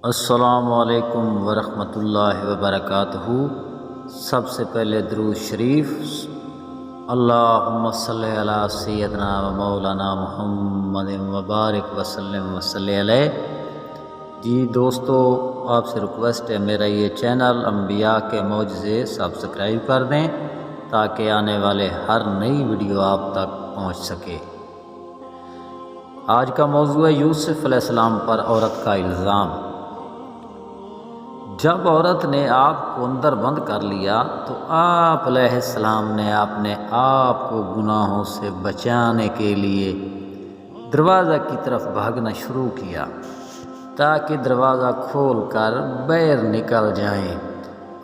السلام علیکم ورحمۃ اللہ وبرکاتہ۔ سب سے پہلے درود شریف، اللہم صلی علی سیدنا و مولانا محمد وبارک وسلم وصلی علیہ۔ جی دوستو، آپ سے ریکویسٹ ہے میرا یہ چینل انبیاء کے معجزے سبسکرائب کر دیں تاکہ آنے والے ہر نئی ویڈیو آپ تک پہنچ سکے۔ آج کا موضوع ہے یوسف علیہ السلام پر عورت کا الزام۔ جب عورت نے آپ کو اندر بند کر لیا تو آپ علیہ السلام نے اپنے آپ کو گناہوں سے بچانے کے لیے دروازہ کی طرف بھاگنا شروع کیا تاکہ دروازہ کھول کر باہر نکل جائیں۔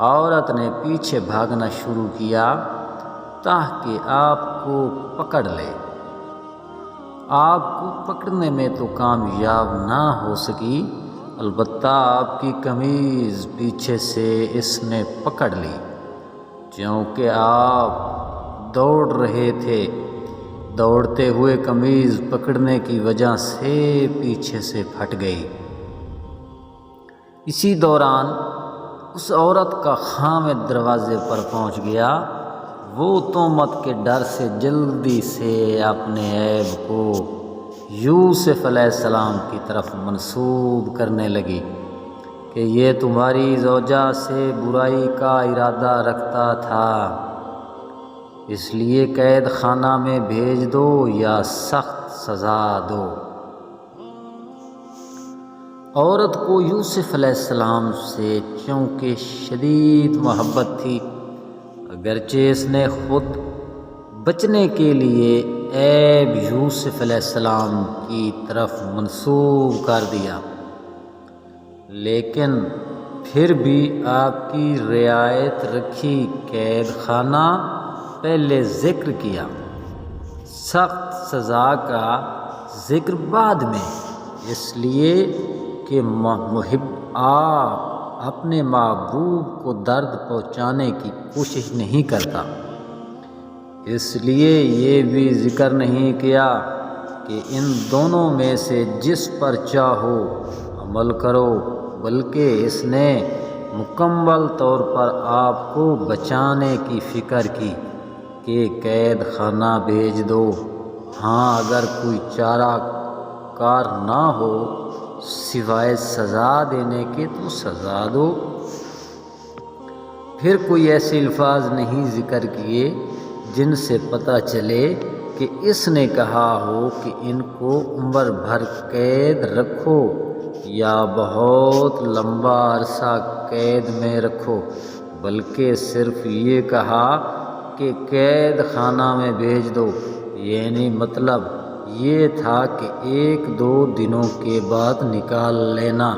عورت نے پیچھے بھاگنا شروع کیا تاکہ آپ کو پکڑ لے۔ آپ کو پکڑنے میں تو کامیاب نہ ہو سکی، البتہ آپ کی قمیض پیچھے سے اس نے پکڑ لی۔ چونکہ آپ دوڑ رہے تھے، دوڑتے ہوئے قمیض پکڑنے کی وجہ سے پیچھے سے پھٹ گئی۔ اسی دوران اس عورت کا خامد دروازے پر پہنچ گیا۔ وہ تہمت کے ڈر سے جلدی سے اپنے عیب کو یوسف علیہ السلام کی طرف منسوب کرنے لگی کہ یہ تمہاری زوجہ سے برائی کا ارادہ رکھتا تھا، اس لیے قید خانہ میں بھیج دو یا سخت سزا دو۔ عورت کو یوسف علیہ السلام سے چونکہ شدید محبت تھی، اگرچہ اس نے خود بچنے کے لیے عیب یوسف علیہ السلام کی طرف منسوب کر دیا، لیکن پھر بھی آپ کی رعایت رکھی۔ قید خانہ پہلے ذکر کیا، سخت سزا کا ذکر بعد میں، اس لیے کہ محب آپ اپنے محبوب کو درد پہنچانے کی کوشش نہیں کرتا، اس لیے یہ بھی ذکر نہیں کیا کہ ان دونوں میں سے جس پر چاہو عمل کرو، بلکہ اس نے مکمل طور پر آپ کو بچانے کی فکر کی کہ قید خانہ بھیج دو۔ ہاں، اگر کوئی چارہ کار نہ ہو سوائے سزا دینے کے تو سزا دو۔ پھر کوئی ایسے الفاظ نہیں ذکر کیے جن سے پتہ چلے کہ اس نے کہا ہو کہ ان کو عمر بھر قید رکھو یا بہت لمبا عرصہ قید میں رکھو، بلکہ صرف یہ کہا کہ قید خانہ میں بھیج دو، یعنی مطلب یہ تھا کہ 1-2 دنوں کے بعد نکال لینا۔